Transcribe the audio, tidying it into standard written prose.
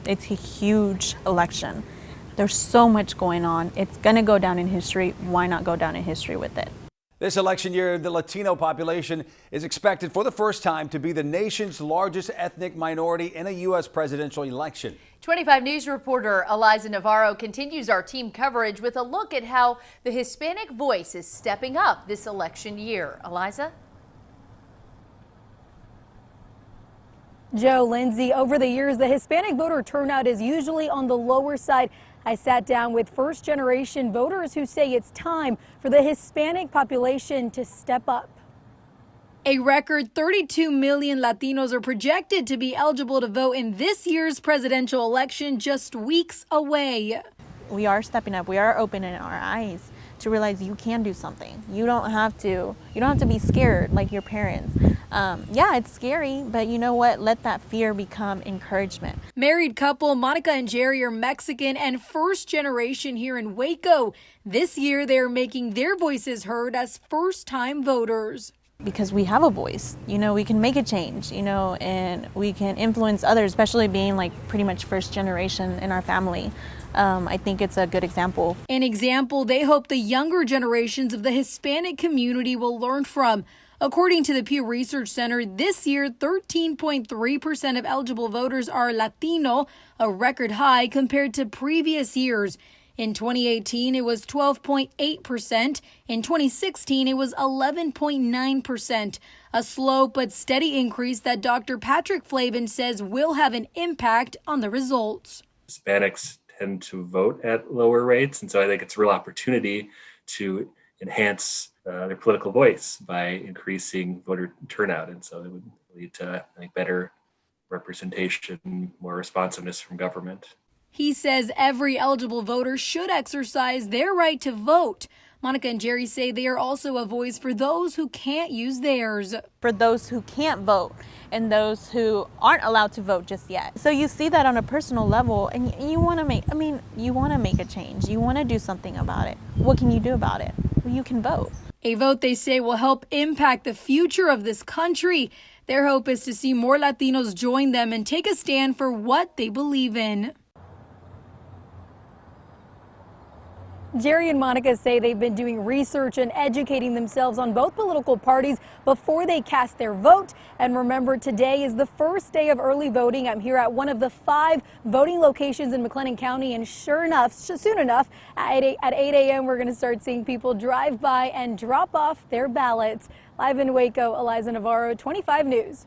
It's a huge election. There's so much going on. It's going to go down in history. Why not go down in history with it? This election year, the Latino population is expected for the first time to be the nation's largest ethnic minority in a U.S. presidential election. 25 News reporter Eliza Navarro continues our team coverage with a look at how the Hispanic voice is stepping up this election year. Eliza? Joe, Lindsay, over the years, the Hispanic voter turnout is usually on the lower side. I sat down with first-generation voters who say it's time for the Hispanic population to step up. A record 32 million Latinos are projected to be eligible to vote in this year's presidential election, just weeks away. We are stepping up. We are opening our eyes to realize you can do something. You don't have to be scared like your parents. Yeah, it's scary, but you know what? Let that fear become encouragement. Married couple Monica and Jerry are Mexican and first generation here in Waco. This year, they are making their voices heard as first-time voters. Because we have a voice, we can make a change, and we can influence others, especially being like pretty much first generation in our family. I think it's a good example. An example they hope the younger generations of the Hispanic community will learn from. According to the Pew Research Center, this year, 13.3% of eligible voters are Latino, a record high compared to previous years. In 2018, it was 12.8%. In 2016, it was 11.9%. A slow but steady increase that Dr. Patrick Flavin says will have an impact on the results. Hispanics tend to vote at lower rates, and so I think it's a real opportunity to enhance their political voice by increasing voter turnout. And so it would lead to, I think, better representation, more responsiveness from government. He says every eligible voter should exercise their right to vote. Monica and Jerry say they are also a voice for those who can't use theirs. For those who can't vote and those who aren't allowed to vote just yet. So you see that on a personal level and you want to make a change. You want to do something about it. What can you do about it? Well, you can vote. A vote they say will help impact the future of this country. Their hope is to see more Latinos join them and take a stand for what they believe in. Jerry and Monica say they've been doing research and educating themselves on both political parties before they cast their vote. And remember, today is the first day of early voting. I'm here at one of the 5 voting locations in McLennan County, and sure enough, soon enough, at 8 a.m., we're going to start seeing people drive by and drop off their ballots. Live in Waco, Eliza Navarro, 25 News.